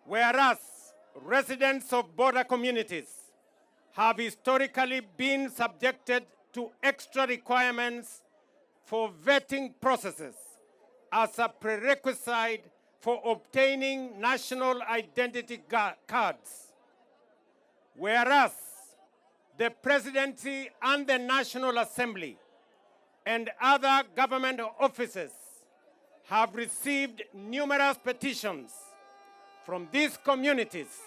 Whereas residents of border communities have historically been subjected to extra requirements for vetting processes as a prerequisite for obtaining national identity cards. Whereas the Presidency and the National Assembly and other government offices have received numerous petitions from these communities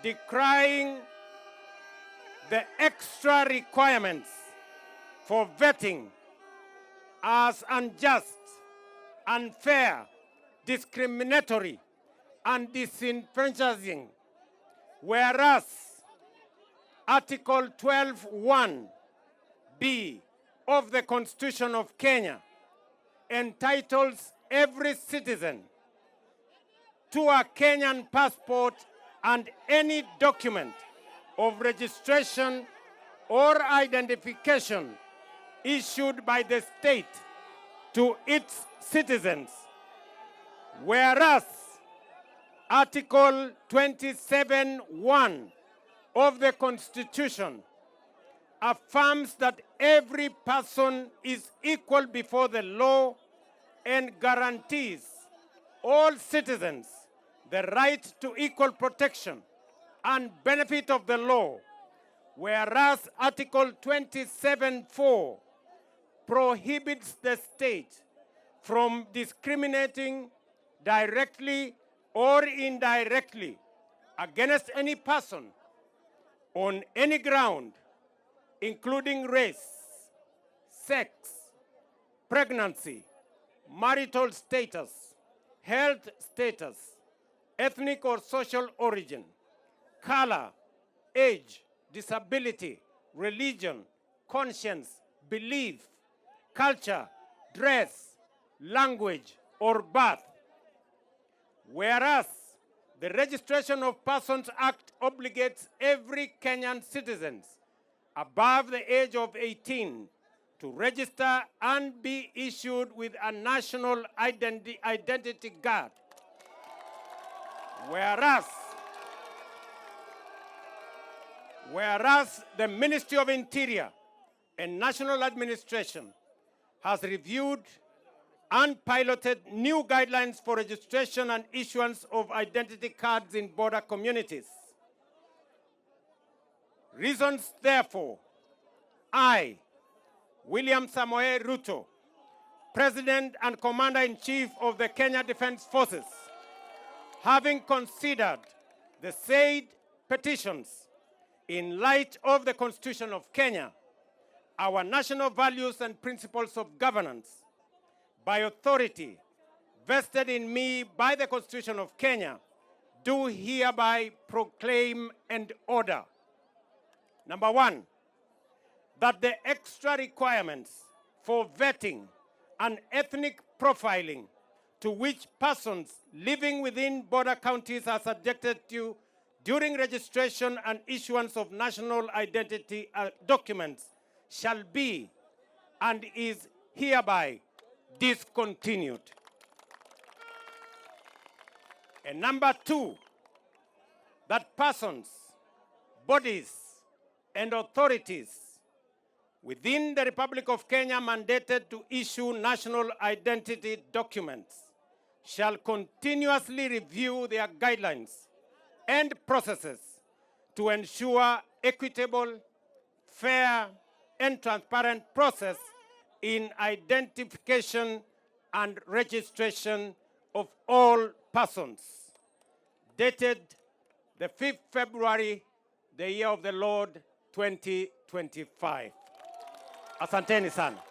decrying the extra requirements for vetting as unjust, unfair, discriminatory, and disenfranchising. Whereas Article 12(1)(b) of the Constitution of Kenya entitles every citizen to a Kenyan passport and any document of registration or identification issued by the state to its citizens. Whereas Article 27(1) of the Constitution affirms that every person is equal before the law and guarantees all citizens the right to equal protection and benefit of the law, whereas Article 27(4) prohibits the state from discriminating directly or indirectly against any person on any ground, including race, sex, pregnancy, marital status, health status, ethnic or social origin, color, age, disability, religion, conscience, belief, culture, dress, language, or birth. Whereas the Registration of Persons Act obligates every Kenyan citizen above the age of 18 to register and be issued with a national identity card. Whereas the Ministry of Interior and National Administration has reviewed and piloted new guidelines for registration and issuance of identity cards in border communities. Reasons, therefore, I, William Samoei Ruto, President and Commander-in-Chief of the Kenya Defense Forces, having considered the said petitions in light of the Constitution of Kenya, our national values and principles of governance, by authority vested in me by the Constitution of Kenya, do hereby proclaim and order. Number one, that the extra requirements for vetting and ethnic profiling to which persons living within border counties are subjected to during registration and issuance of national identity documents shall be and is hereby discontinued. And number two, that persons, bodies, and authorities within the Republic of Kenya mandated to issue national identity documents shall continuously review their guidelines and processes to ensure equitable, fair, and transparent process in identification and registration of all persons. Dated the 5th February, the year of the Lord, 2025. Asanteni sana.